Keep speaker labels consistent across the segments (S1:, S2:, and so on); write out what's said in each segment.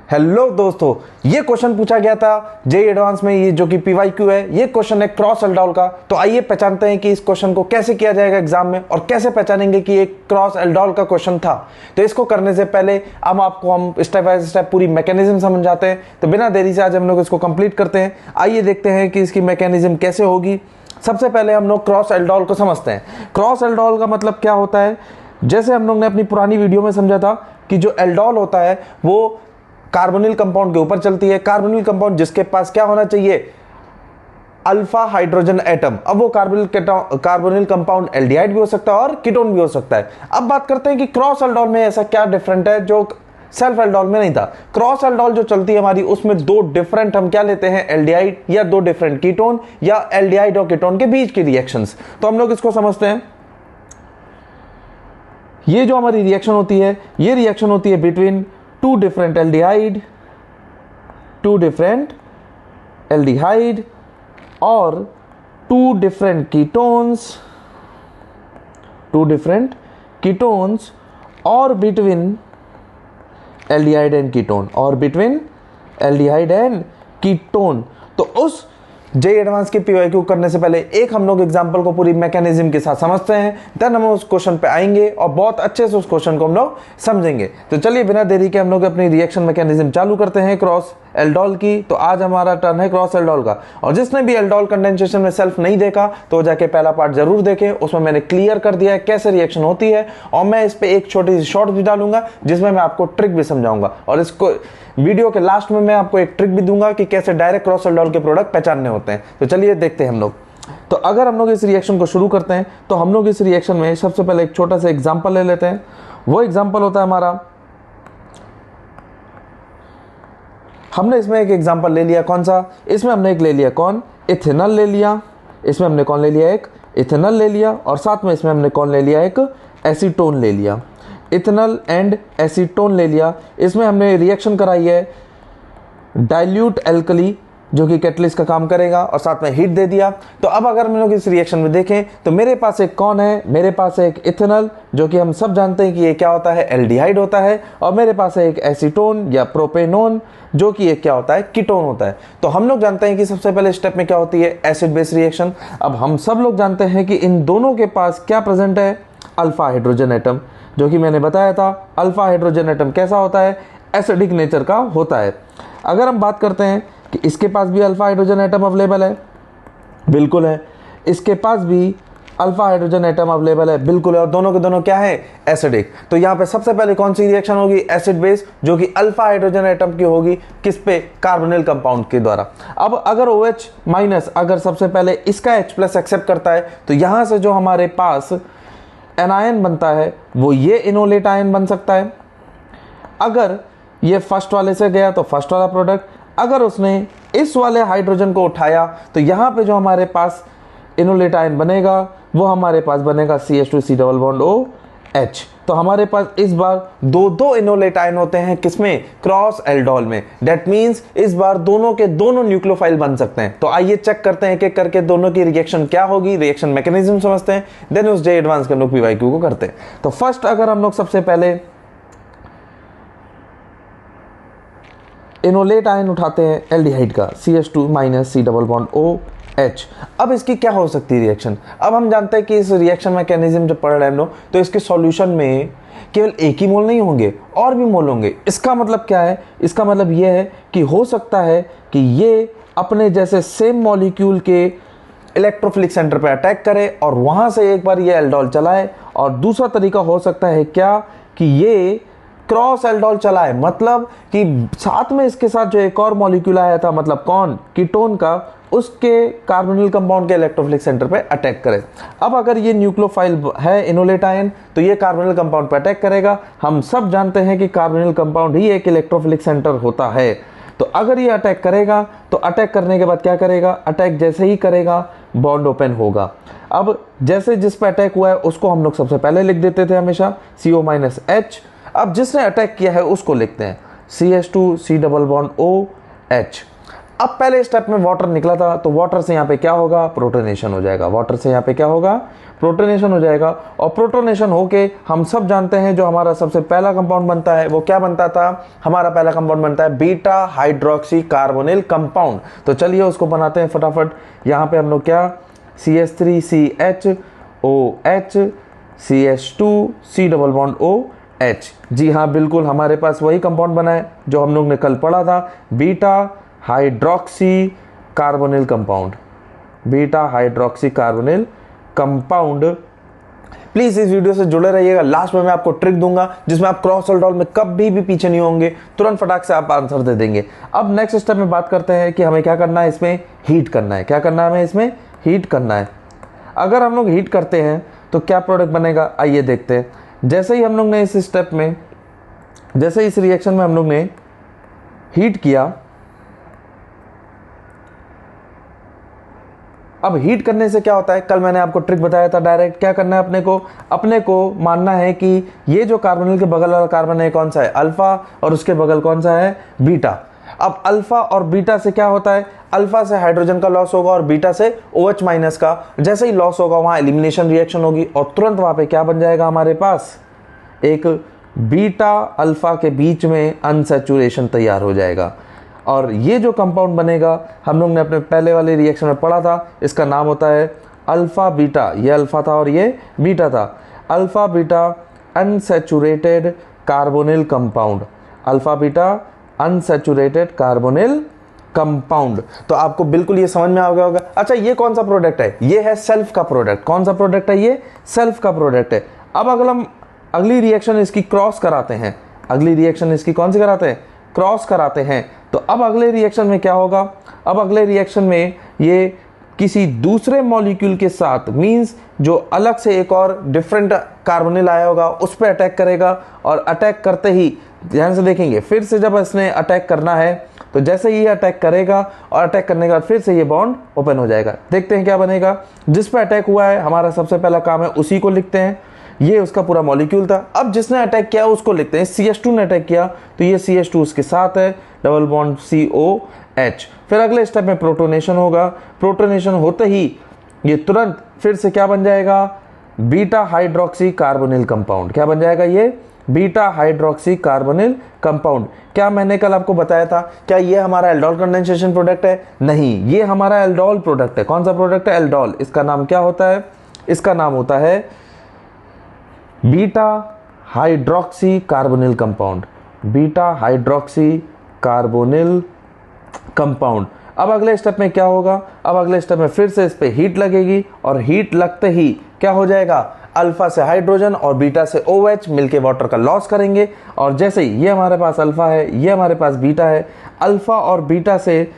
S1: Hello दोस्तों, ये question पूछा गया था जेई एडवांस में, ये जो कि पीवाईक्यू है, ये क्वेश्चन है क्रॉस एल्डोल का। तो आइए पहचानते हैं कि इस क्वेश्चन को कैसे किया जाएगा एग्जाम में और कैसे पहचानेंगे कि एक क्रॉस एल्डोल का क्वेश्चन था। तो इसको करने से पहले हम स्टेप बाय स्टेप पूरी मैकेनिज्म समझ जाते हैं। तो बिना देरी से आज हम लोग इसको कंप्लीट करते हैं। आइए देखते हैं कि इसकी मैकेनिज्म कैसे होगी। सबसे पहले हम लोग क्रॉस एल्डोल को समझते हैं। क्रॉस एल्डोल का मतलब क्या होता है, जैसे हम लोग ने अपनी पुरानी वीडियो में समझा था कि जो एल्डोल होता है वो कार्बोनिल कंपाउंड के ऊपर चलती है। कार्बोनिल कंपाउंड जिसके पास क्या होना चाहिए, अल्फा हाइड्रोजन एटम। अब वो कार्बोनिल कंपाउंड एल्डिहाइड भी हो सकता है और कीटोन भी हो सकता है। अब बात करते हैं कि क्रॉस एल्डोल में ऐसा क्या डिफरेंट है जो सेल्फ एल्डोल में नहीं था। क्रॉस एल्डोल जो चलती है हमारी, उसमें दो डिफरेंट हम क्या लेते हैं, एल्डिहाइड या दो डिफरेंट कीटोन या एल्डिहाइड और कीटोन के बीच की रिएक्शंस। तो हम लोग इसको समझते हैं। ये जो हमारी रिएक्शन होती है, ये रिएक्शन होती है बिटवीन two different aldehyde और two different ketones और between aldehyde and ketone तो उस जेई एडवांस के पीवाईक्यू करने से पहले एक हम लोग एग्जांपल को पूरी मैकेनिज्म के साथ समझते हैं, देन हम उस क्वेश्चन पे आएंगे और बहुत अच्छे से उस क्वेश्चन को हम लोग समझेंगे। तो चलिए बिना देरी के हम लोग अपनी रिएक्शन मैकेनिज्म चालू करते हैं क्रॉस एल्डोल की। तो आज हमारा टर्न है क्रॉस एल्डोल का, और जिसने भी एल्डोल कंडेंसेशन में सेल्फ नहीं देखा तो जाके पहला पार्ट जरूर देखें, उसमें मैंने क्लियर कर दिया है कैसे रिएक्शन होती है। और मैं इस पे एक छोटी सी शॉर्ट भी डालूंगा जिसमें मैं आपको ट्रिक भी समझाऊंगा, और इसको वीडियो के लास्ट में मैं आपको एक ट्रिक भी दूंगा कि कैसे डायरेक्ट क्रॉस एल्डोल के प्रोडक्ट पहचानने होते हैं। तो चलिए देखते हैं हम लोग। तो अगर हम लोग इस रिएक्शन को शुरू करते हैं तो हम लोग इस रिएक्शन में सबसे पहले एक छोटा सा एग्जांपल ले लेते हैं। वो एग्जांपल होता है हमारा, हमने इसमें एक एग्जांपल ले लिया, कौन सा, इसमें हमने एक ले लिया कौन, इथेनॉल ले लिया। इसमें हमने कौन ले लिया, एक इथेनॉल ले लिया, और साथ में इसमें हमने कौन ले लिया, एक एसीटोन ले लिया। इथेनॉल एंड एसीटोन ले लिया। इसमें हमने रिएक्शन कराई है डाइल्यूट एल्कली जो कि कैटलिस्ट का काम करेगा, और साथ में हीट दे दिया। तो अब अगर हम लोग इस रिएक्शन में देखें तो मेरे पास एक कौन है, मेरे पास है एक इथेनॉल जो कि हम सब जानते हैं कि ये क्या होता है, एल्डिहाइड होता है, और मेरे पास है एक एसीटोन या प्रोपेनोन जो कि ये क्या होता है, कीटोन होता है। तो हम लोग जानते हैं कि सबसे पहले स्टेप में क्या होती है, एसिड बेस रिएक्शन। अब हम सब लोग जानते हैं कि इन दोनों के पास क्या प्रेजेंट है, अल्फा हाइड्रोजन एटम, जो कि मैंने बताया था अल्फा हाइड्रोजन एटम कैसा होता है, एसिडिक नेचर का होता है। अगर हम बात करते हैं कि इसके पास भी अल्फा हाइड्रोजन एटम अवेलेबल है, बिल्कुल है। इसके पास भी अल्फा हाइड्रोजन एटम अवेलेबल है, बिल्कुल है। और दोनों के दोनों क्या है, एसिडिक। तो यहाँ पे सबसे पहले कौन सी रिएक्शन होगी, एसिड बेस, जो कि अल्फा हाइड्रोजन एटम की होगी, किस पे, कार्बोनिल कंपाउंड के द्वारा। अब अगर OH माइनस अगर सबसे पहले इसका H+ एक्सेप्ट करता है तो यहाँ से जो हमारे पास एनायन बनता है वो ये इनोलेट आयन बन सकता है। अगर ये फर्स्ट वाले से गया तो फर्स्ट वाला प्रोडक्ट, अगर उसने इस वाले हाइड्रोजन को उठाया तो यहाँ पे जो हमारे पास इनोलेट आयन बनेगा वो हमारे पास बनेगा CH2C+OH। तो हमारे पास इस बार दो इनोलेट आयन होते हैं, किसमें, क्रॉस एल्डोल में। दैट मींस इस बार दोनों के दोनों न्यूक्लियोफाइल बन सकते हैं। तो आइए चेक करते हैं एक एक करके दोनों की रिएक्शन क्या होगी, रिएक्शन मैकेनिज्म समझते हैं, देन उस जेई एडवांस के हम लोग पीवाईक्यू को करते हैं। तो फर्स्ट अगर हम लोग सबसे पहले इनोलेट आयन उठाते हैं एल्डिहाइड का, CH2-C+OH। अब इसकी क्या हो सकती है रिएक्शन। अब हम जानते हैं कि इस रिएक्शन मैकेनिज्म जो पढ़ रहे हैं हम लोग, तो इसके सॉल्यूशन में केवल एक ही मोल नहीं होंगे, और भी मोल होंगे। इसका मतलब क्या है, इसका मतलब यह है कि हो सकता है कि ये अपने जैसे सेम मॉलिक्यूल के इलेक्ट्रोफिलिक सेंटर पर अटैक करे और वहां से एक बार ये एल्डोल चलाए। और दूसरा तरीका हो सकता है क्या, कि ये क्रॉस एल्डोल चलाए, मतलब कि साथ में इसके साथ जो एक और मॉलिक्यूल आया था, मतलब कौन, कीटोन का, उसके कार्बोनिल कंपाउंड के इलेक्ट्रोफिलिक सेंटर पे अटैक करे। अब अगर ये न्यूक्लियोफाइल है इनोलेट आयन तो ये कार्बोनिल कंपाउंड पे अटैक करेगा। हम सब जानते हैं कि कार्बोनिल कंपाउंड ही एक इलेक्ट्रोफिलिक सेंटर होता है। तो अगर ये अटैक करेगा तो अटैक करने के बाद क्या करेगा, अटैक जैसे ही करेगा बॉन्ड ओपन होगा। अब जैसे जिस पे अटैक हुआ है उसको हम लोग सबसे पहले लिख देते थे हमेशा CO-H। अब जिसने अटैक किया है उसको लिखते हैं CH2C+OH। अब पहले स्टेप में वाटर निकला था, तो वाटर से यहाँ पे क्या होगा, प्रोटोनेशन हो जाएगा। वाटर से यहाँ पे क्या होगा, प्रोटोनेशन हो जाएगा। और प्रोटोनेशन होके हम सब जानते हैं जो हमारा सबसे पहला कंपाउंड बनता है वो क्या बनता था, हमारा पहला कंपाउंड बनता है बीटा हाइड्रोक्सी कार्बोनिल कंपाउंड। तो चलिए उसको बनाते हैं फटाफट। यहाँ पे हम लोग क्या, CH3CHOH CH2 C double bond OH। जी हाँ बिल्कुल, हमारे पास वही कंपाउंड बना है जो हम लोग ने कल पढ़ा था, beta hydroxy carbonyl compound, beta hydroxy carbonyl compound. Please इस वीडियो से जुड़े रहिएगा, लास्ट में मैं आपको ट्रिक दूंगा जिसमें आप क्रॉस एल्डोल में कभी भी पीछे नहीं होंगे, तुरंत फटाक से आप आंसर दे देंगे। अब नेक्स्ट स्टेप में बात करते हैं कि हमें क्या करना है, इसमें हीट करना है। क्या करना है हमें, इसमें हीट करना है। अगर हम लोग हीट करते हैं तो क्या प्रोडक्ट बनेगा, आइए देखते हैं। जैसे ही हम लोग ने इस स्टेप में, जैसे इस रिएक्शन में हम लोग ने हीट किया, अब हीट करने से क्या होता है, कल मैंने आपको ट्रिक बताया था, डायरेक्ट क्या करना है, अपने को मानना है कि ये जो कार्बोनिल के बगल वाला कार्बन है कौन सा है, अल्फा, और उसके बगल कौन सा है, बीटा। अब अल्फा और बीटा से क्या होता है, अल्फा से हाइड्रोजन का लॉस होगा और बीटा से OH माइनस का। जैसे ही लॉस होगा वहां एलिमिनेशन रिएक्शन होगी और तुरंत वहां पे क्या बन जाएगा, हमारे पास एक बीटा अल्फा के बीच में अनसैचुरेशन तैयार हो जाएगा। और ये जो कंपाउंड बनेगा, हम लोग ने अपने पहले वाले रिएक्शन में पढ़ा था, इसका नाम होता है अल्फा बीटा। ये अल्फा था और ये बीटा था, alpha beta unsaturated carbonyl compound, alpha beta unsaturated carbonyl compound. तो आपको बिल्कुल ये समझ में आ गया होगा। अच्छा, ये कौन सा प्रोडक्ट है, ये है सेल्फ का प्रोडक्ट। कौन सा प्रोडक्ट है, ये सेल्फ का प्रोडक्ट है। अब अगर हम अगली रिएक्शन इसकी क्रॉस कराते हैं, अगली रिएक्शन इसकी कौन सी कराते हैं, क्रॉस कराते हैं, तो अब अगले रिएक्शन में क्या होगा, अब अगले रिएक्शन में ये किसी दूसरे मॉलिक्यूल के साथ, मींस जो अलग से एक और डिफरेंट कार्बोनिल आया होगा उस पर अटैक करेगा। और अटैक करते ही ध्यान से देखेंगे, फिर से जब इसने अटैक करना है तो जैसे ही अटैक करेगा और अटैक करने के बाद फिर से ये बॉन्ड ओपन हो जाएगा। देखते हैं क्या बनेगा। जिस पर अटैक हुआ है हमारा सबसे पहला काम है उसी को लिखते हैं, ये उसका पूरा मॉलिक्यूल था। अब जिसने अटैक किया उसको लिखते हैं, CH2 ने अटैक किया तो ये CH2 उसके साथ है, डबल बॉन्ड COH। फिर अगले स्टेप में प्रोटोनेशन होगा, प्रोटोनेशन होते ही ये तुरंत फिर से क्या बन जाएगा, बीटा हाइड्रोक्सी कार्बोनिल कंपाउंड। क्या बन जाएगा, ये बीटा हाइड्रोक्सी कार्बोनिल कंपाउंड। क्या मैंने कल आपको बताया था, क्या ये हमारा एल्डोल कंडेंसेशन प्रोडक्ट है, नहीं, ये हमारा एल्डोल प्रोडक्ट है। कौन सा प्रोडक्ट है, एल्डोल। इसका नाम क्या होता है, इसका नाम होता है beta hydroxy carbonyl compound, beta hydroxy carbonyl compound. अब अगले स्टेप में क्या होगा, अब अगले स्टेप में फिर से इस पे हीट लगेगी और हीट लगते ही क्या हो जाएगा, अल्फा से हाइड्रोजन और बीटा से OH मिलके वाटर का लॉस करेंगे। और जैसे ही ये हमारे पास अल्फा है, ये हमारे पास बीटा है, अल्फा और बीटा से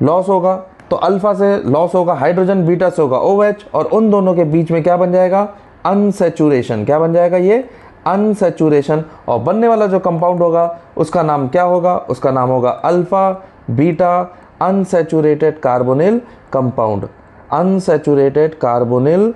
S1: लॉस होगा तो अल्फा से लॉस होगा हाइड्रोजन, बीटा से होगा OH, और उन दोनों के बीच में क्या बन जाएगा, अनसैचुरेशन। क्या बन जाएगा, ये अनसैचुरेशन। और बनने वाला जो कंपाउंड होगा उसका नाम क्या होगा, उसका नाम होगा alpha beta unsaturated carbonyl compound, unsaturated carbonyl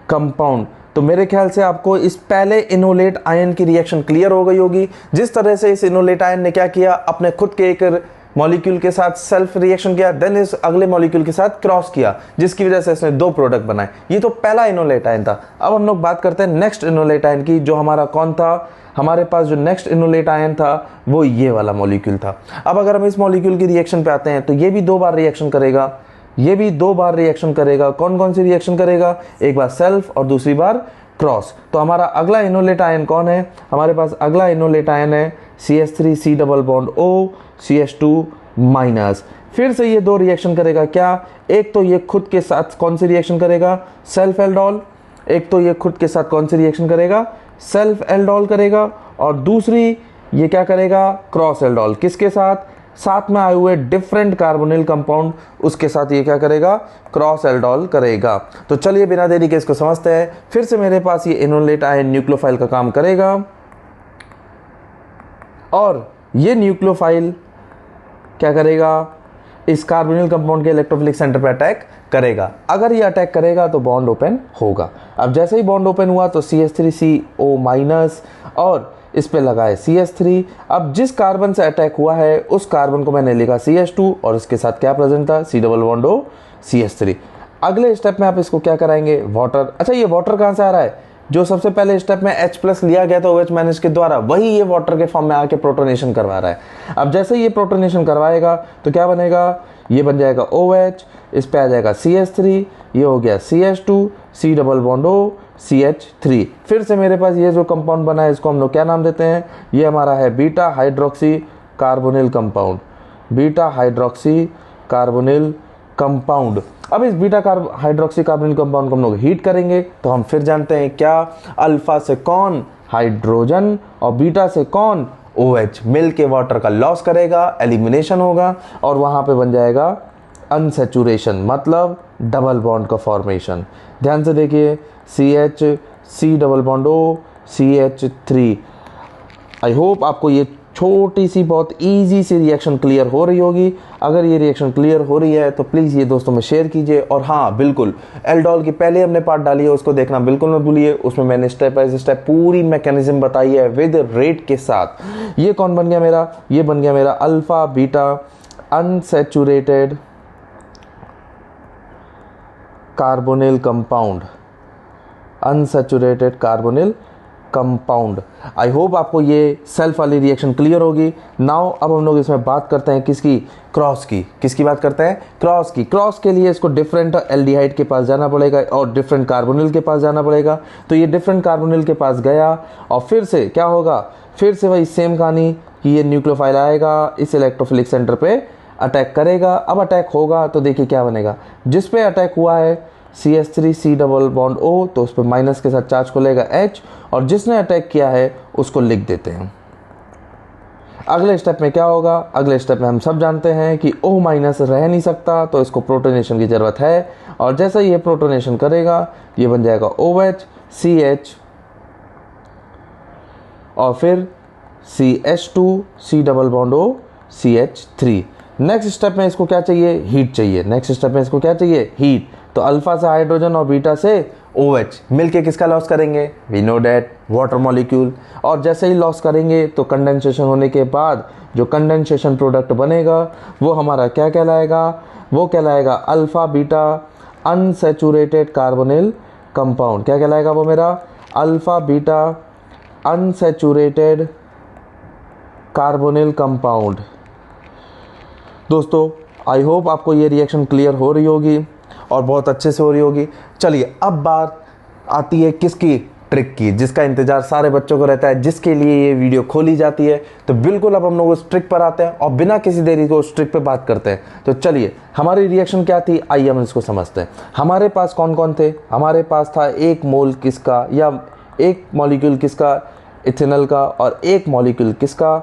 S1: compound. तो मेरे ख्याल से आपको इस पहले इनोलेट आयन की रिएक्शन क्लियर हो गई होगी। जिस तरह से इस इनोलेट आयन ने क्या किया, अपने खुद के एक मॉलिक्यूल के साथ सेल्फ रिएक्शन किया, देन इस अगले मॉलिक्यूल के साथ क्रॉस किया, जिसकी वजह से इसने दो प्रोडक्ट बनाए। ये तो पहला इनोलेट आयन था। अब हम लोग बात करते हैं नेक्स्ट इनोलेट आयन की, जो हमारा कौन था, हमारे पास जो नेक्स्ट इनोलेट आयन था वो ये वाला मॉलिक्यूल था। अब अगर हम इस मॉलिक्यूल की रिएक्शन पे आते हैं तो ये भी दो बार रिएक्शन करेगा, ये भी दो बार रिएक्शन करेगा। कौन कौन सी रिएक्शन करेगा, एक बार सेल्फ और दूसरी बार क्रॉस। तो हमारा अगला इनोलेट आयन कौन है, हमारे पास अगला इनोलेट आयन है CH3C double bond O CH2 minus. फिर से ये दो रिएक्शन करेगा। क्या, एक तो ये खुद के साथ कौन सी रिएक्शन करेगा, सेल्फ एल्डोल। एक तो ये खुद के साथ कौन सी रिएक्शन करेगा, सेल्फ एल्डोल करेगा। और दूसरी ये क्या करेगा, क्रॉस एल्डोल। किसके साथ, साथ में आए हुए डिफरेंट कार्बोनिल कंपाउंड, उसके साथ ये क्या करेगा, क्रॉस एल्डोल करेगा। तो चलिए बिना देरी के इसको समझते हैं। फिर से मेरे पास ये इनोलेट आयन न्यूक्लियोफाइल का काम करेगा और ये न्यूक्लियोफाइल क्या करेगा, इस कार्बोनिल कंपाउंड के इलेक्ट्रोफिलिक सेंटर पर अटैक करेगा। अगर ये अटैक करेगा तो बॉन्ड ओपन होगा। अब जैसे ही बॉन्ड ओपन हुआ तो CH3CO माइनस और इस पे लगाए CH3। अब जिस कार्बन से अटैक हुआ है उस कार्बन को मैंने लिखा CH2 और इसके साथ क्या प्रेजेंट था, C double bond O CH3। अगले स्टेप में आप इसको क्या कराएंगे, वाटर। अच्छा, ये वाटर कहाँ से आ रहा है, जो सबसे पहले स्टेप में H+ लिया गया था OH- माइनस के द्वारा, वही ये वाटर के फॉर्म में आके प्रोटोनेशन करवा रहा है। अब जैसे ये प्रोटोनेशन करवाएगा तो क्या बनेगा, ये बन जाएगा OH, इस पे आ जाएगा CH3, ये हो गया CH2, C double bond O CH3। फिर से मेरे पास ये जो कंपाउंड बना है इसको हम लोग क्या नाम देते हैं, ये हमारा है beta hydroxy carbonyl compound, beta hydroxy carbonyl compound. अब इस बीटा हाइड्रोक्सी कार्बोनिल कंपाउंड को हम लोग हीट करेंगे तो हम फिर जानते हैं क्या, अल्फा से कौन, हाइड्रोजन, और बीटा से कौन, OH, मिल के वाटर का लॉस करेगा, एलिमिनेशन होगा और वहां पे बन जाएगा अनसेचुरेशन, मतलब डबल बॉन्ड का फॉर्मेशन। ध्यान से देखिए, CH, C double bond O CH3। I hope आपको ये छोटी सी बहुत इजी सी रिएक्शन क्लियर हो रही होगी। अगर ये रिएक्शन क्लियर हो रही है तो प्लीज़ ये दोस्तों में शेयर कीजिए। और हाँ बिल्कुल, एल्डोल की पहले हमने पार्ट डाली है, उसको देखना बिल्कुल मत भूलिए। उसमें मैंने स्टेप बाय स्टेप पूरी मैकेनिज्म बताई है विद रेट के साथ। ये कौन बन गया मेरा, ये बन गया मेरा alpha beta unsaturated carbonyl compound, unsaturated carbonyl compound. I hope आपको ये सेल्फ वाली रिएक्शन क्लियर होगी। नाउ अब हम लोग इसमें बात करते हैं किसकी, क्रॉस की। किसकी बात करते हैं, क्रॉस की। क्रॉस के लिए इसको डिफरेंट एल्डिहाइड के पास जाना पड़ेगा और डिफरेंट कार्बोनिल के पास जाना पड़ेगा। तो ये डिफरेंट कार्बोनिल के पास गया और फिर से क्या होगा, फिर से वही सेम कहानी कि ये न्यूक्लियोफाइल आएगा, इस इलेक्ट्रोफिलिक सेंटर पे अटैक करेगा। अब अटैक होगा तो देखिए क्या बनेगा, जिस पे अटैक हुआ है CH3 C double bond O, तो उस पर माइनस के साथ चार्ज को लेगा H, और जिसने अटैक किया है उसको लिख देते हैं। अगले स्टेप में क्या होगा, अगले स्टेप में हम सब जानते हैं कि O माइनस रह नहीं सकता, तो इसको प्रोटोनेशन की जरूरत है। और जैसे ये प्रोटोनेशन करेगा ये बन जाएगा OH CH और फिर CH2 C double bond O CH3। Next step में इसको क्या चाहिए, हीट चाहिए। नेक्स्ट स्टेप में इसको क्या चाहिए, हीट। तो अल्फा से हाइड्रोजन और बीटा से OH मिलके किसका लॉस करेंगे, we know that water molecule. और जैसे ही लॉस करेंगे तो कंडेंसेशन होने के बाद जो कंडेंसेशन प्रोडक्ट बनेगा वो हमारा क्या कहलाएगा, वो कहलाएगा alpha beta unsaturated carbonyl compound. क्या कहलाएगा वो मेरा, alpha beta unsaturated carbonyl compound. दोस्तों आई होप आपको ये रिएक्शन क्लियर हो रही होगी और बहुत अच्छे से हो रही होगी। चलिए अब बात आती है किसकी, ट्रिक की, जिसका इंतजार सारे बच्चों को रहता है, जिसके लिए ये वीडियो खोली जाती है। तो बिल्कुल अब हम लोग उस ट्रिक पर आते हैं और बिना किसी देरी को उस ट्रिक पे बात करते हैं। तो चलिए हमारी रिएक्शन क्या थी, आइए हम इसको समझते हैं। हमारे पास कौन कौन थे, हमारे पास था एक मोल किसका या एक मॉलिक्यूल किसका, इथेनॉल का, और एक मॉलिक्यूल किसका,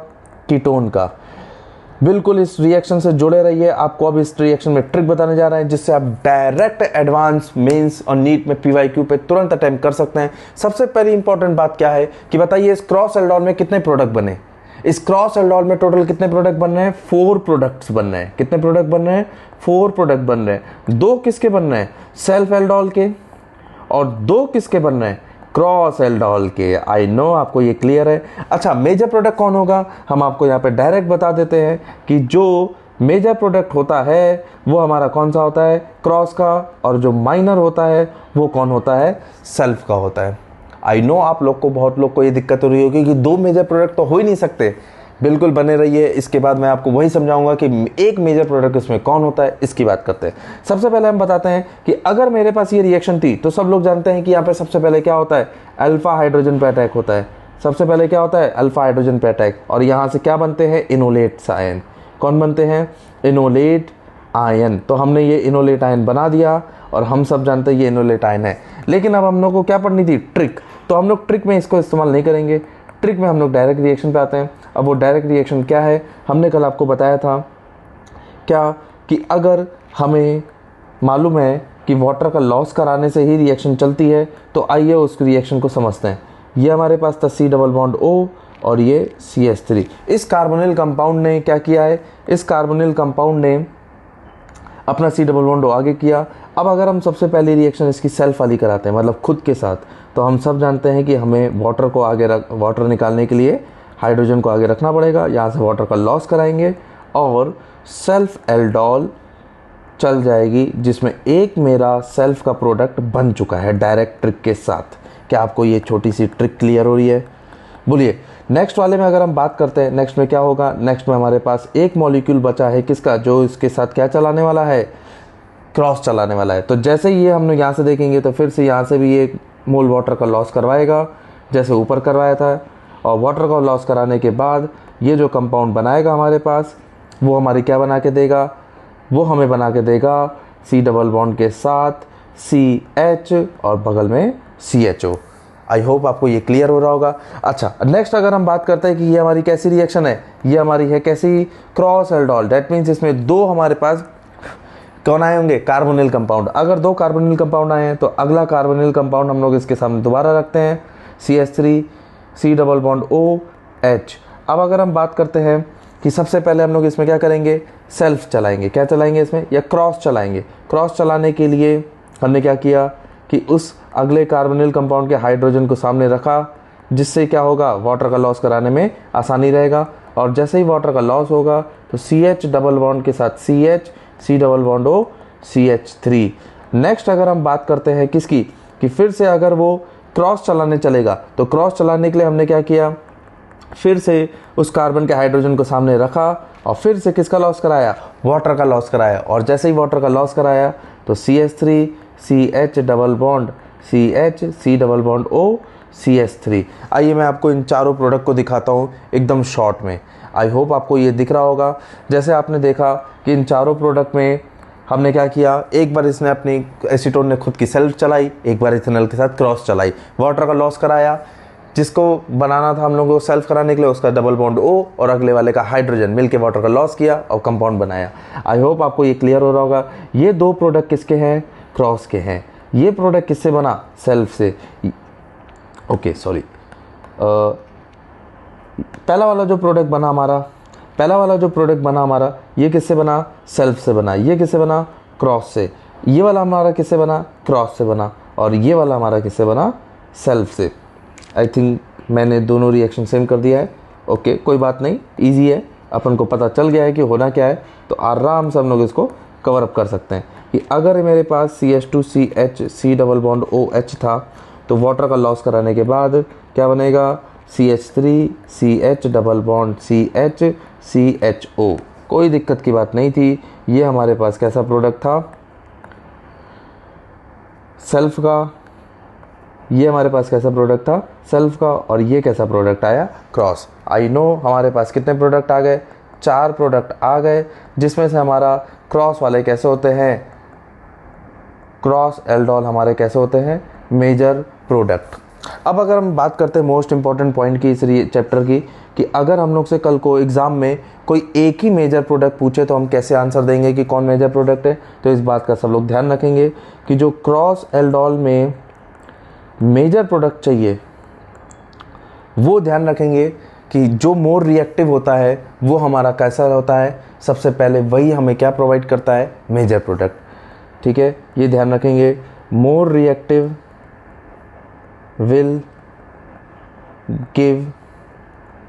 S1: कीटोन का। बिल्कुल इस रिएक्शन से जुड़े रहिए। आपको अब इस रिएक्शन में ट्रिक बताने जा रहे हैं जिससे आप डायरेक्ट एडवांस मेंस और नीट में PYQ पे तुरंत अटेम्प्ट कर सकते हैं। सबसे पहली इंपॉर्टेंट बात क्या है कि बताइए इस क्रॉस एल्डोल में कितने प्रोडक्ट बने। इस क्रॉस एल्डोल में टोटल कितने प्रोडक्ट बन रहे हैं, 4 प्रोडक्ट्स बन रहे हैं। कितने प्रोडक्ट बन रहे हैं, 4 प्रोडक्ट बन रहे हैं। 2 किसके बन रहे हैं, सेल्फ एल्डोल के, और 2 किसके बन रहे हैं, क्रॉस एल्डोल के। आई नो आपको ये क्लियर है। अच्छा, मेजर प्रोडक्ट कौन होगा, हम आपको यहाँ पे डायरेक्ट बता देते हैं कि जो मेजर प्रोडक्ट होता है वो हमारा कौन सा होता है, क्रॉस का, और जो माइनर होता है वो कौन होता है, सेल्फ का होता है। आई नो आप लोग को, बहुत लोग को ये दिक्कत हो रही होगी कि 2 मेजर प्रोडक्ट तो हो ही नहीं सकते। बिल्कुल बने रहिए, इसके बाद मैं आपको वही समझाऊंगा कि एक मेजर प्रोडक्ट इसमें कौन होता है, इसकी बात करते हैं। सबसे पहले हम बताते हैं कि अगर मेरे पास ये रिएक्शन थी तो सब लोग जानते हैं कि यहाँ पे सबसे पहले क्या होता है, अल्फा हाइड्रोजन पे अटैक होता है। सबसे पहले क्या होता है, अल्फा हाइड्रोजन पे अटैक, और यहाँ से क्या बनते हैं, इनोलेट आयन। कौन बनते हैं, इनोलेट आयन। तो हमने ये इनोलेट आयन बना दिया और हम सब जानते हैं ये इनोलेट आयन है। लेकिन अब हम लोग को क्या पढ़नी थी, ट्रिक। तो हम लोग ट्रिक में इसको इस्तेमाल नहीं करेंगे, ट्रिक में हम लोग डायरेक्ट रिएक्शन पे आते हैं। अब वो डायरेक्ट रिएक्शन क्या है, हमने कल आपको बताया था क्या कि अगर हमें मालूम है कि वाटर का लॉस कराने से ही रिएक्शन चलती है, तो आइए उस रिएक्शन को समझते हैं। ये हमारे पास था C डबल बॉन्ड O और ये CH3। इस कार्बोनिल कंपाउंड ने क्या किया है, इस कार्बोनिल कंपाउंड ने अपना C डबल बॉन्ड O आगे किया। अब अगर हम सबसे पहली रिएक्शन इसकी सेल्फ वाली कराते हैं, मतलब खुद के साथ, तो हम सब जानते हैं कि हमें वाटर निकालने के लिए हाइड्रोजन को आगे रखना पड़ेगा। यहाँ से वाटर का लॉस कराएंगे और सेल्फ एल्डोल चल जाएगी, जिसमें एक मेरा सेल्फ का प्रोडक्ट बन चुका है डायरेक्ट ट्रिक के साथ। क्या आपको ये छोटी सी ट्रिक क्लियर हो रही है? बोलिए नेक्स्ट वाले में अगर हम बात करते हैं, नेक्स्ट में क्या होगा? नेक्स्ट में हमारे पास एक मॉलिक्यूल बचा है किसका, जो इसके साथ क्या चलाने वाला है, क्रॉस चलाने वाला है। तो जैसे ही ये हम यहाँ से देखेंगे तो फिर से यहाँ से भी एक मोल वाटर का लॉस करवाएगा जैसे ऊपर करवाया था, और वाटर का लॉस कराने के बाद ये जो कंपाउंड बनाएगा हमारे पास, वो हमारी क्या बना के देगा, वो हमें बना के देगा C डबल बॉन्ड के साथ CH और बगल में CHO। आई होप आपको ये क्लियर हो रहा होगा। अच्छा, नेक्स्ट अगर हम बात करते हैं कि ये हमारी कैसी रिएक्शन है, ये हमारी है कैसी, क्रॉस एल्डोल। दैट मीन्स इसमें दो हमारे पास कौन आए होंगे, कार्बोनिल कंपाउंड। अगर दो कार्बोनिल कंपाउंड आए हैं तो अगला कार्बोनिल कंपाउंड हम लोग इसके सामने दोबारा रखते हैं, CH3 C double bond OH। अब अगर हम बात करते हैं कि सबसे पहले हम लोग इसमें क्या करेंगे, सेल्फ चलाएंगे। क्या चलाएंगे इसमें, या क्रॉस चलाएंगे। क्रॉस चलाने के लिए हमने क्या किया कि उस अगले कार्बोनिल कंपाउंड के हाइड्रोजन को सामने रखा, जिससे क्या होगा, वाटर का लॉस कराने में आसानी रहेगा। और जैसे ही वाटर का लॉस होगा तो CH डबल बॉन्ड के साथ CH C double bond O CH3। Next अगर हम बात करते हैं किसकी, कि फिर से अगर वो क्रॉस चलाने चलेगा, तो क्रॉस चलाने के लिए हमने क्या किया, फिर से उस कार्बन के हाइड्रोजन को सामने रखा और फिर से किसका लॉस कराया, वाटर का लॉस कराया। और जैसे ही वाटर का लॉस कराया तो CH3 CH double bond CH C double bond O CH3। आइए मैं आपको इन चारों प्रोडक्ट को दिखाता हूँ एकदम शॉर्ट में। आई होप आपको ये दिख रहा होगा। जैसे आपने देखा कि इन चारों प्रोडक्ट में हमने क्या किया, एक बार इसने अपनी एसीटोन ने खुद की सेल्फ चलाई, एक बार इथेनॉल के साथ क्रॉस चलाई, वाटर का लॉस कराया। जिसको बनाना था हम लोगों को सेल्फ कराने के लिए, उसका डबल बॉन्ड O और अगले वाले का हाइड्रोजन मिलके वाटर का लॉस किया और कंपाउंड बनाया। आई होप आपको ये क्लियर हो रहा होगा। ये दो प्रोडक्ट किसके हैं, क्रॉस के हैं। ये प्रोडक्ट किससे बना, सेल्फ से। ओके सॉरी, पहला वाला जो प्रोडक्ट बना हमारा, ये किससे बना, सेल्फ से बना। ये किससे बना, क्रॉस से। ये वाला हमारा किससे बना, क्रॉस से बना। और ये वाला हमारा किससे बना, सेल्फ से। आई थिंक मैंने दोनों रिएक्शन सेम कर दिया है। ओके कोई बात नहीं, इजी है, अपन को पता चल गया है कि होना क्या है, तो आराम से हम लोग इसको कवर अप कर सकते हैं कि अगर मेरे पास CH2CH C double bond OH था, तो वाटर का लॉस कराने के बाद क्या बनेगा, CH3 CH double bond CH CHO। कोई दिक्कत की बात नहीं थी। ये हमारे पास कैसा प्रोडक्ट था, सेल्फ का। ये हमारे पास कैसा प्रोडक्ट था, सेल्फ का। और ये कैसा प्रोडक्ट आया, क्रॉस। आई नो हमारे पास कितने प्रोडक्ट आ गए, 4 प्रोडक्ट आ गए, जिसमें से हमारा क्रॉस वाले कैसे होते हैं, क्रॉस एल्डोल हमारे कैसे होते हैं, मेजर प्रोडक्ट। अब अगर हम बात करते हैं मोस्ट इंपॉर्टेंट पॉइंट की इस चैप्टर की, कि अगर हम लोग से कल को एग्जाम में कोई एक ही मेजर प्रोडक्ट पूछे तो हम कैसे आंसर देंगे कि कौन मेजर प्रोडक्ट है। तो इस बात का सब लोग ध्यान रखेंगे कि जो क्रॉस एल्डोल में मेजर प्रोडक्ट चाहिए, वो ध्यान रखेंगे कि जो मोर रिएक्टिव होता है वो हमारा कैसा होता है, सबसे पहले वही हमें क्या प्रोवाइड करता है, मेजर प्रोडक्ट। ठीक है, ये ध्यान रखेंगे, more reactive will give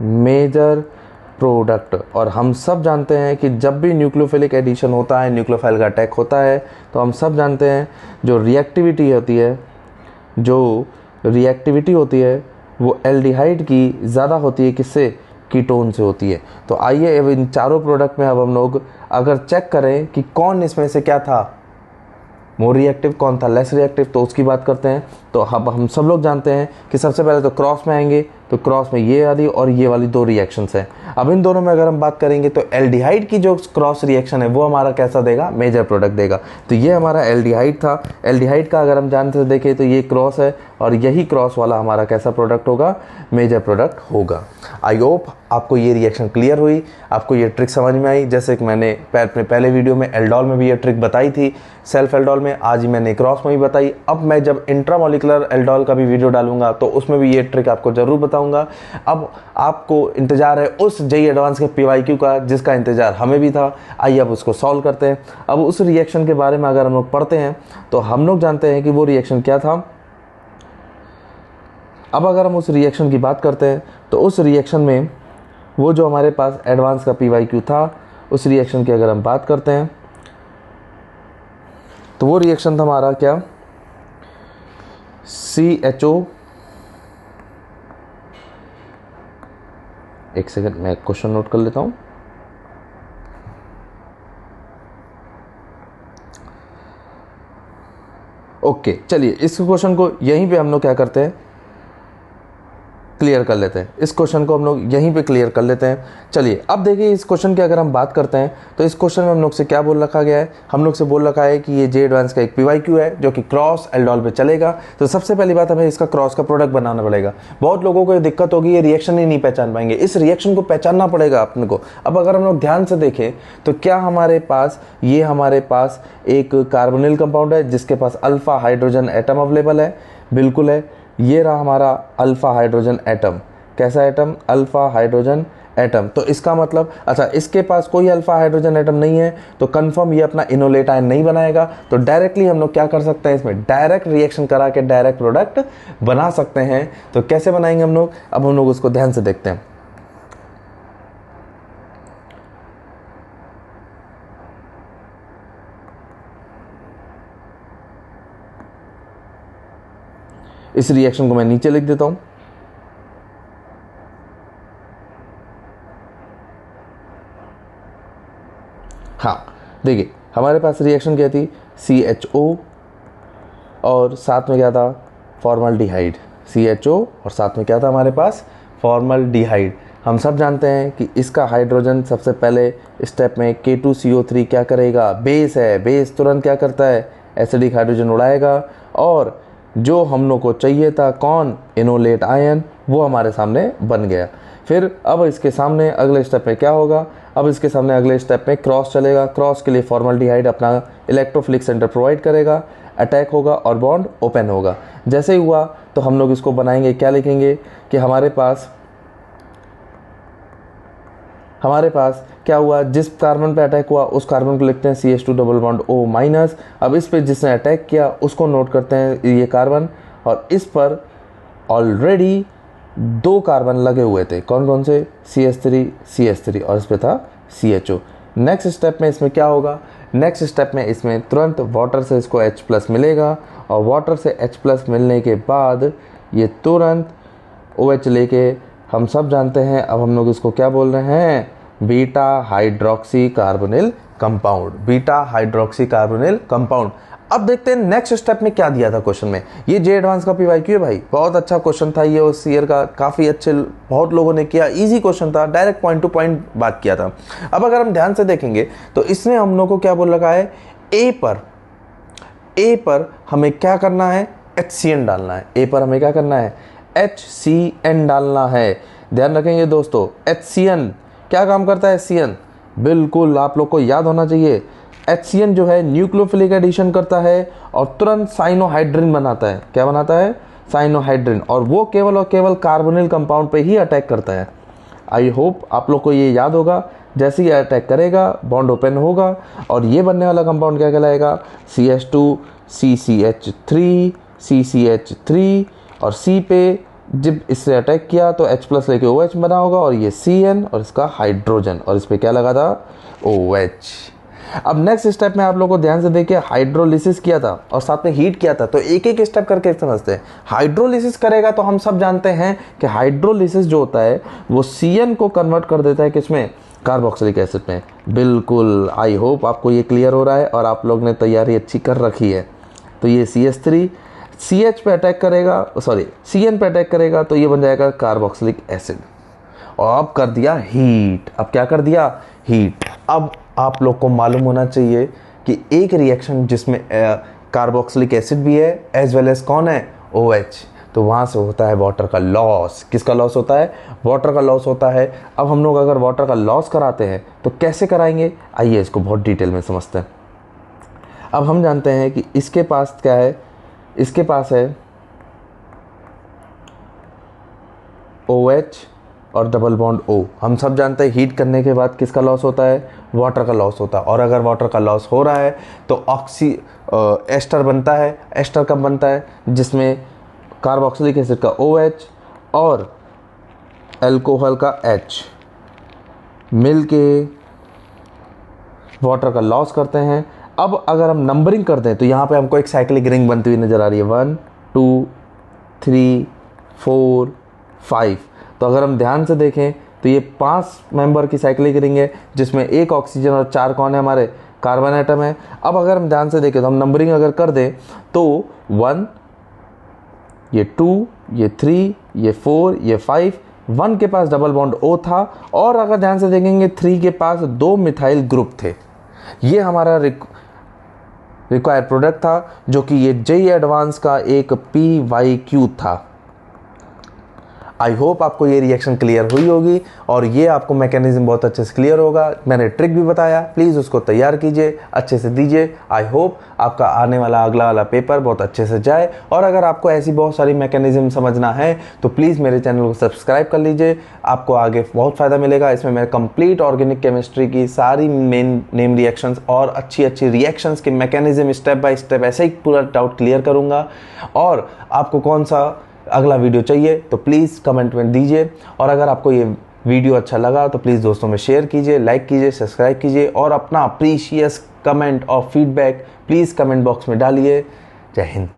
S1: major product. और हम सब जानते हैं कि जब भी न्यूक्लियोफिलिक एडिशन होता है, न्यूक्लियोफाइल का अटैक होता है, तो हम सब जानते हैं जो रिएक्टिविटी होती है वो एल्डिहाइड की ज़्यादा होती है, किससे, कीटोन से होती है। तो आइए अब इन चारों प्रोडक्ट में अब हम लोग अगर चेक करें कि कौन इसमें से क्या था, मोर रिएक्टिव, कौन था लेस रिएक्टिव, तो उसकी बात करते हैं। तो अब हम सब लोग जानते हैं कि सबसे पहले तो क्रॉस में आएंगे, तो क्रॉस में ये वाली और ये वाली 2 रिएक्शंस हैं। अब इन दोनों में अगर हम बात करेंगे तो एल्डिहाइड की जो क्रॉस रिएक्शन है वो हमारा कैसा देगा, मेजर प्रोडक्ट देगा। तो ये हमारा एल्डिहाइड था। एल्डिहाइड का अगर हम जानते से देखें तो ये क्रॉस है, और यही क्रॉस वाला हमारा कैसा प्रोडक्ट होगा, मेजर प्रोडक्ट होगा। आई होप आपको ये रिएक्शन क्लियर हुई, आपको ये ट्रिक समझ में आई। जैसे कि मैंने अपने पहले वीडियो में एल्डोल में भी ये ट्रिक बताई थी, सेल्फ एल्डोल में, आज ही मैंने क्रॉस में भी बताई। अब मैं जब इंट्रामोलिकुलर एल्डोल का भी वीडियो डालूंगा तो उसमें भी ये ट्रिक आपको जरूर बताऊंगा। अब आपको इंतजार है उस जेईई एडवांस के PYQ का, जिसका इंतजार हमें भी था। आइए अब उसको सॉल्व करते हैं। अब उस रिएक्शन के बारे में अगर हम लोग पढ़ते हैं तो हम लोग जानते हैं कि वो रिएक्शन क्या था, अब अगर हम उस रिएक्शन की बात करते हैं तो उस रिएक्शन में वो जो हमारे पास एडवांस का PyQ था, उस रिएक्शन की अगर हम बात करते हैं तो वो रिएक्शन था हमारा क्या, CHO, एक सेकंड मैं क्वेश्चन नोट कर लेता हूँ। ओके चलिए इस क्वेश्चन को यहीं पे हम लोग क्या करते हैं, क्लियर कर लेते हैं। इस क्वेश्चन को हम लोग यहीं पे क्लियर कर लेते हैं। चलिए अब देखिए इस क्वेश्चन की अगर हम बात करते हैं तो इस क्वेश्चन में हम लोग से क्या बोल रखा गया है, हम लोग से बोल रखा है कि ये जे एडवांस का एक PyQ है जो कि क्रॉस एल्डोल पे चलेगा। तो सबसे पहली बात हमें इसका क्रॉस का प्रोडक्ट बनाना पड़ेगा। बहुत लोगों को ये दिक्कत होगी, ये रिएक्शन ही नहीं पहचान पाएंगे, इस रिएक्शन को पहचानना पड़ेगा अपने को। अब अगर हम लोग ध्यान से देखें तो क्या हमारे पास एक कार्बोनिल कंपाउंड है जिसके पास अल्फा हाइड्रोजन एटम अवेलेबल है, बिल्कुल है। ये रहा हमारा अल्फा हाइड्रोजन एटम। कैसा एटम, अल्फा हाइड्रोजन एटम। तो इसका मतलब अच्छा इसके पास कोई अल्फा हाइड्रोजन एटम नहीं है तो कंफर्म ये अपना इनोलेट आयन नहीं बनाएगा। तो डायरेक्टली हम लोग क्या कर सकते हैं, इसमें डायरेक्ट रिएक्शन करा के डायरेक्ट प्रोडक्ट बना सकते हैं। तो कैसे बनाएंगे हम लोग, अब हम लोग उसको ध्यान से देखते हैं। इस रिएक्शन को मैं नीचे लिख देता हूं। हाँ देखिए हमारे पास रिएक्शन क्या थी, CHO और साथ में क्या था, फॉर्मल्डिहाइड। CHO और साथ में क्या था हमारे पास, फॉर्मल्डिहाइड। हम सब जानते हैं कि इसका हाइड्रोजन सबसे पहले स्टेप में K2CO3 क्या करेगा, बेस है, बेस तुरंत क्या करता है, एसिडिक हाइड्रोजन उड़ाएगा और जो हम लोग को चाहिए था कौन, इनोलेट आयन, वो हमारे सामने बन गया। फिर अब इसके सामने अगले स्टेप में क्या होगा, अब इसके सामने अगले स्टेप में क्रॉस चलेगा। क्रॉस के लिए फॉर्मल्डिहाइड अपना इलेक्ट्रोफिलिक सेंटर प्रोवाइड करेगा, अटैक होगा और बॉन्ड ओपन होगा। जैसे ही हुआ तो हम लोग इसको बनाएंगे, क्या लिखेंगे कि हमारे पास क्या हुआ, जिस कार्बन पे अटैक हुआ उस कार्बन को लिखते हैं CH2 double bond O minus. अब इस पे जिसने अटैक किया उसको नोट करते हैं ये कार्बन, और इस पर ऑलरेडी 2 कार्बन लगे हुए थे, कौन कौन से, CH3 और इस पे था CHO। नेक्स्ट स्टेप में इसमें क्या होगा, नेक्स्ट स्टेप में इसमें तुरंत वाटर से इसको H+ मिलेगा और वाटर से H+ मिलने के बाद ये तुरंत OH लेके, हम सब जानते हैं अब हम लोग इसको क्या बोल रहे हैं, beta hydroxy carbonyl compound, beta hydroxy carbonyl compound. अब देखते हैं नेक्स्ट स्टेप में क्या दिया था क्वेश्चन में। ये जे एडवांस का PyQ है भाई, बहुत अच्छा क्वेश्चन था ये उस ईयर का, काफ़ी अच्छे बहुत लोगों ने किया, इजी क्वेश्चन था, डायरेक्ट पॉइंट टू पॉइंट बात किया था। अब अगर हम ध्यान से देखेंगे तो इसने हम लोग को क्या बोल रखा है, ए पर हमें क्या करना है, HCN डालना है। ए पर हमें क्या करना है, HCN डालना है। ध्यान रखेंगे दोस्तों, HCN क्या काम करता है, HCN बिल्कुल आप लोग को याद होना चाहिए। HCN जो है न्यूक्लियोफिलिक एडिशन करता है और तुरंत साइनोहाइड्रिन बनाता है। क्या बनाता है, साइनोहाइड्रिन, और वो केवल और केवल कार्बोनिल कंपाउंड पे ही अटैक करता है। आई होप आप लोग को ये याद होगा। जैसे ही अटैक करेगा बॉन्ड ओपन होगा और ये बनने वाला कंपाउंड क्या कहलाएगा, CH2 CCH3 और C पे जब इससे अटैक किया तो H+ लेके OH बना होगा और ये CN और इसका हाइड्रोजन, और इस पे क्या लगा था, OH। अब नेक्स्ट स्टेप में आप लोगों को ध्यान से देखिए, हाइड्रोलिसिस किया था और साथ में हीट किया था। तो एक एक स्टेप करके समझते हैं। हाइड्रोलिसिस करेगा तो हम सब जानते हैं कि हाइड्रोलिसिस जो होता है वो CN को कन्वर्ट कर देता है किसमें, कार्बोक्सिलिक एसिड में। बिल्कुल, आई होप आपको ये क्लियर हो रहा है और आप लोग ने तैयारी अच्छी कर रखी है। तो ये CH3 CN पे अटैक करेगा तो ये बन जाएगा कार्बोक्सिलिक एसिड, और अब कर दिया हीट। अब क्या कर दिया, हीट। अब आप लोग को मालूम होना चाहिए कि एक रिएक्शन जिसमें कार्बोक्सिलिक एसिड भी है एज वेल एज कौन है, OH, तो वहाँ से होता है वाटर का लॉस। किसका लॉस होता है, वाटर का लॉस होता है। अब हम लोग अगर वाटर का लॉस कराते हैं तो कैसे कराएंगे, आइए इसको बहुत डिटेल में समझते हैं। अब हम जानते हैं कि इसके पास क्या है, इसके पास है OH और डबल बॉन्ड O। हम सब जानते हैं हीट करने के बाद किसका लॉस होता है, वाटर का लॉस होता है। और अगर वाटर का लॉस हो रहा है तो एस्टर बनता है। एस्टर कब बनता है, जिसमें कार्बोक्सिलिक एसिड का OH और अल्कोहल का H मिल के वाटर का लॉस करते हैं। अब अगर हम नंबरिंग कर दें तो यहाँ पे हमको एक साइक्लिक रिंग बनती हुई नज़र आ रही है, 1 2 3 4 5। तो अगर हम ध्यान से देखें तो ये 5 मेंबर की साइक्लिक रिंग है जिसमें 1 ऑक्सीजन और 4 कौन है, हमारे कार्बन एटम है। अब अगर हम ध्यान से देखें तो हम नंबरिंग अगर कर दें तो 1, ये 2, ये 3, ये 4, ये 5, 1 के पास डबल बॉन्ड O था और अगर ध्यान से देखेंगे 3 के पास 2 मिथाइल ग्रुप थे। ये हमारा रिक्वायर्ड प्रोडक्ट था जो कि ये JEE एडवांस का एक PYQ था। आई होप आपको ये रिएक्शन क्लियर हुई होगी और ये आपको मैकेनिज्म बहुत अच्छे से क्लियर होगा। मैंने ट्रिक भी बताया, प्लीज़ उसको तैयार कीजिए, अच्छे से दीजिए। आई होप आपका आने वाला अगला वाला पेपर बहुत अच्छे से जाए। और अगर आपको ऐसी बहुत सारी मैकेनिज्म समझना है तो प्लीज़ मेरे चैनल को सब्सक्राइब कर लीजिए, आपको आगे बहुत फ़ायदा मिलेगा। इसमें मैं कंप्लीट ऑर्गेनिक केमिस्ट्री की सारी मेन नेम रिएक्शंस और अच्छी अच्छी रिएक्शंस के मैकेनिज्म स्टेप बाय स्टेप ऐसे ही पूरा डाउट क्लियर करूँगा। और आपको कौन सा अगला वीडियो चाहिए तो प्लीज़ कमेंट में दीजिए। और अगर आपको ये वीडियो अच्छा लगा तो प्लीज़ दोस्तों में शेयर कीजिए, लाइक कीजिए, सब्सक्राइब कीजिए और अपना प्रीशियस कमेंट और फीडबैक प्लीज़ कमेंट बॉक्स में डालिए। जय हिंद।